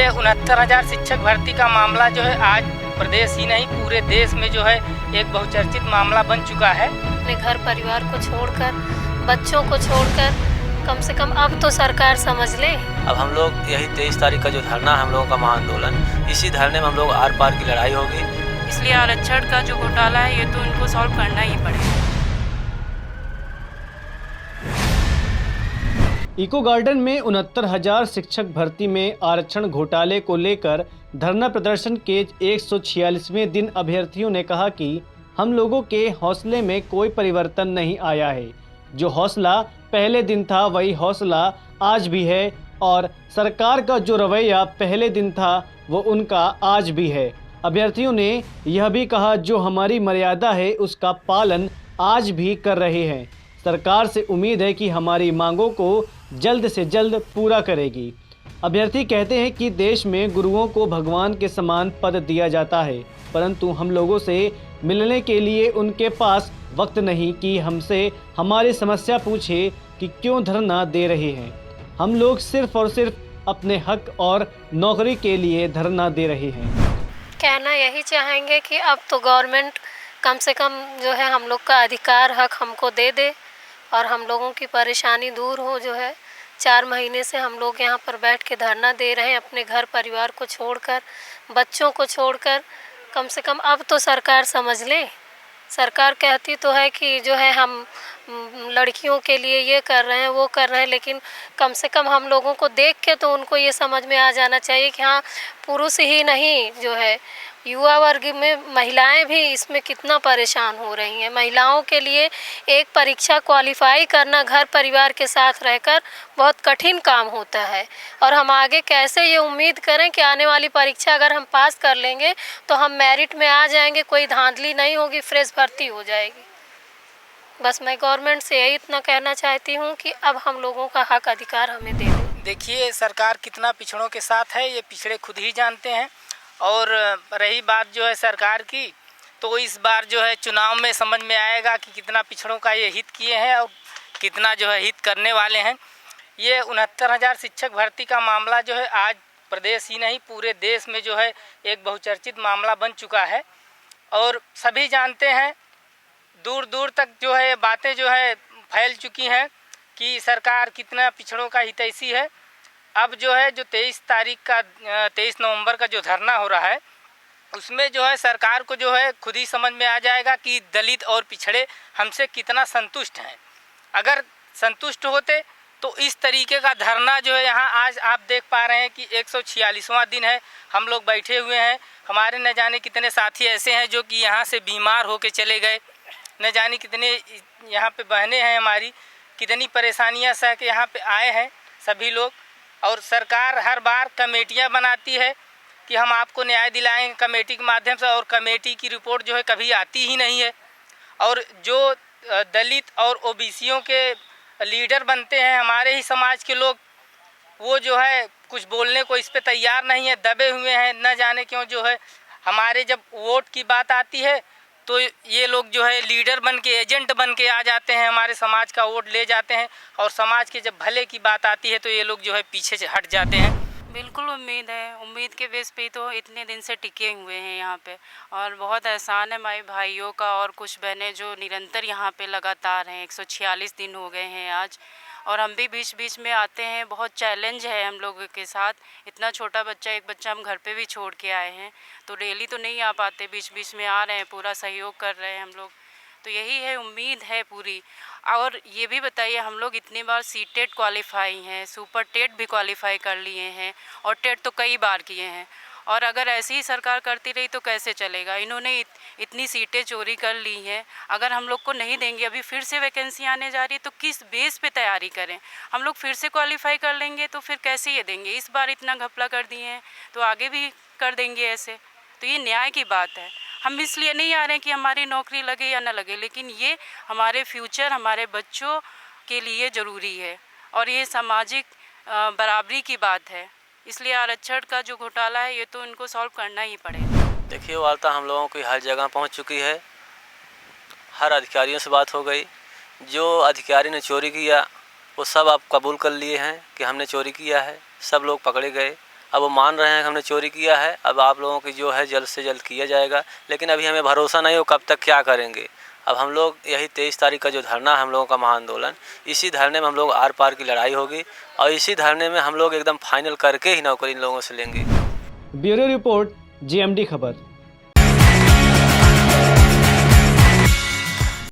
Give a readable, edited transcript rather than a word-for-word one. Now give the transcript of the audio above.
ये 69,000 शिक्षक भर्ती का मामला जो है आज प्रदेश ही नहीं पूरे देश में जो है एक बहुचर्चित मामला बन चुका है। अपने घर परिवार को छोड़कर, बच्चों को छोड़कर, कम से कम अब तो सरकार समझ ले। अब हम लोग यही 23 तारीख का जो धरना है हम लोगों का महाआंदोलन, इसी धरने में हम लोग आर पार की लड़ाई होगी। इसलिए आरक्षण का जो घोटाला है ये तो इनको सॉल्व करना ही पड़ेगा। इको गार्डन में 69,000 शिक्षक भर्ती में आरक्षण घोटाले को लेकर धरना प्रदर्शन के 146वें दिन अभ्यर्थियों ने कहा कि हम लोगों के हौसले में कोई परिवर्तन नहीं आया है। जो हौसला पहले दिन था वही हौसला आज भी है और सरकार का जो रवैया पहले दिन था वो उनका आज भी है। अभ्यर्थियों ने यह भी कहा जो हमारी मर्यादा है उसका पालन आज भी कर रहे हैं। सरकार से उम्मीद है कि हमारी मांगों को जल्द से जल्द पूरा करेगी। अभ्यर्थी कहते हैं कि देश में गुरुओं को भगवान के समान पद दिया जाता है, परंतु हम लोगों से मिलने के लिए उनके पास वक्त नहीं कि हमसे हमारी समस्या पूछे कि क्यों धरना दे रहे हैं। हम लोग सिर्फ और सिर्फ अपने हक और नौकरी के लिए धरना दे रहे हैं। कहना यही चाहेंगे कि अब तो गवर्नमेंट कम से कम जो है हम लोग का अधिकार हक हमको दे दे और हम लोगों की परेशानी दूर हो। जो है 4 महीने से हम लोग यहाँ पर बैठ के धरना दे रहे हैं अपने घर परिवार को छोड़कर, बच्चों को छोड़कर। कम से कम अब तो सरकार समझ ले। सरकार कहती तो है कि जो है हम लड़कियों के लिए ये कर रहे हैं वो कर रहे हैं, लेकिन कम से कम हम लोगों को देख के तो उनको ये समझ में आ जाना चाहिए कि हाँ पुरुष ही नहीं जो है युवा वर्ग में महिलाएं भी इसमें कितना परेशान हो रही हैं। महिलाओं के लिए एक परीक्षा क्वालिफाई करना घर परिवार के साथ रहकर बहुत कठिन काम होता है और हम आगे कैसे ये उम्मीद करें कि आने वाली परीक्षा अगर हम पास कर लेंगे तो हम मेरिट में आ जाएंगे, कोई धांधली नहीं होगी, फ्रेश भर्ती हो जाएगी। बस मैं गवर्नमेंट से यही इतना कहना चाहती हूँ कि अब हम लोगों का हक अधिकार हमें दे दें। देखिए सरकार कितना पिछड़ों के साथ है ये पिछड़े खुद ही जानते हैं। और रही बात जो है सरकार की, तो इस बार जो है चुनाव में समझ में आएगा कि कितना पिछड़ों का ये हित किए हैं और कितना जो है हित करने वाले हैं। ये 69,000 शिक्षक भर्ती का मामला जो है आज प्रदेश ही नहीं पूरे देश में जो है एक बहुचर्चित मामला बन चुका है और सभी जानते हैं, दूर दूर तक जो है बातें जो है फैल चुकी हैं कि सरकार कितना पिछड़ों का हितैषी है। अब जो है जो 23 नवंबर का जो धरना हो रहा है उसमें जो है सरकार को जो है खुद ही समझ में आ जाएगा कि दलित और पिछड़े हमसे कितना संतुष्ट हैं। अगर संतुष्ट होते तो इस तरीके का धरना जो है यहाँ आज आप देख पा रहे हैं कि 146वां दिन है, हम लोग बैठे हुए हैं। हमारे न जाने कितने साथी ऐसे हैं जो कि यहाँ से बीमार होके चले गए, न जाने कितने यहाँ पे बहनें हैं हमारी, कितनी परेशानियाँ सह के यहाँ पे आए हैं सभी लोग। और सरकार हर बार कमेटियाँ बनाती है कि हम आपको न्याय दिलाएंगे कमेटी के माध्यम से, और कमेटी की रिपोर्ट जो है कभी आती ही नहीं है। और जो दलित और ओबीसीयों के लीडर बनते हैं हमारे ही समाज के लोग, वो जो है कुछ बोलने को इस पे तैयार नहीं है, दबे हुए हैं। न जाने क्यों जो है हमारे जब वोट की बात आती है तो ये लोग जो है लीडर बन के, एजेंट बन के आ जाते हैं, हमारे समाज का वोट ले जाते हैं, और समाज के जब भले की बात आती है तो ये लोग जो है पीछे से हट जाते हैं। बिल्कुल उम्मीद है, उम्मीद के बेस पे तो इतने दिन से टिके हुए हैं यहाँ पे, और बहुत एहसान है हमारे भाइयों का और कुछ बहनें जो निरंतर यहाँ पे लगातार हैं। 146 दिन हो गए हैं आज, और हम भी बीच बीच में आते हैं। बहुत चैलेंज है हम लोगों के साथ, इतना छोटा बच्चा, एक बच्चा हम घर पे भी छोड़ के आए हैं, तो डेली तो नहीं आ पाते, बीच बीच में आ रहे हैं, पूरा सहयोग कर रहे हैं हम लोग। तो यही है, उम्मीद है पूरी। और ये भी बताइए, हम लोग इतनी बार सीटेट क्वालिफाई हैं, सुपर टेट भी क्वालिफाई कर लिए हैं, और टेट तो कई बार किए हैं। और अगर ऐसी ही सरकार करती रही तो कैसे चलेगा। इन्होंने इतनी सीटें चोरी कर ली हैं, अगर हम लोग को नहीं देंगे, अभी फिर से वैकेंसी आने जा रही है, तो किस बेस पे तैयारी करें। हम लोग फिर से क्वालिफाई कर लेंगे तो फिर कैसे ये देंगे। इस बार इतना घपला कर दिए हैं तो आगे भी कर देंगे ऐसे। तो ये न्याय की बात है। हम इसलिए नहीं आ रहे हैं कि हमारी नौकरी लगे या ना लगे, लेकिन ये हमारे फ्यूचर, हमारे बच्चों के लिए ज़रूरी है, और ये सामाजिक बराबरी की बात है। इसलिए आरक्षण का जो घोटाला है ये तो इनको सॉल्व करना ही पड़ेगा। देखिए वार्ता हम लोगों की हर जगह पहुंच चुकी है, हर अधिकारियों से बात हो गई। जो अधिकारी ने चोरी किया वो सब आप कबूल कर लिए हैं कि हमने चोरी किया है, सब लोग पकड़े गए। अब वो मान रहे हैं कि हमने चोरी किया है, अब आप लोगों की जो है जल्द से जल्द किया जाएगा। लेकिन अभी हमें भरोसा नहीं हो कब तक क्या करेंगे। अब हम लोग यही 23 तारीख का जो धरना है हम लोगों का महाआंदोलन, इसी धरने में हम लोग आर पार की लड़ाई होगी और इसी धरने में हम लोग एकदम फाइनल करके ही नौकरी इन लोगों से लेंगे। ब्यूरो रिपोर्ट, GMD खबर।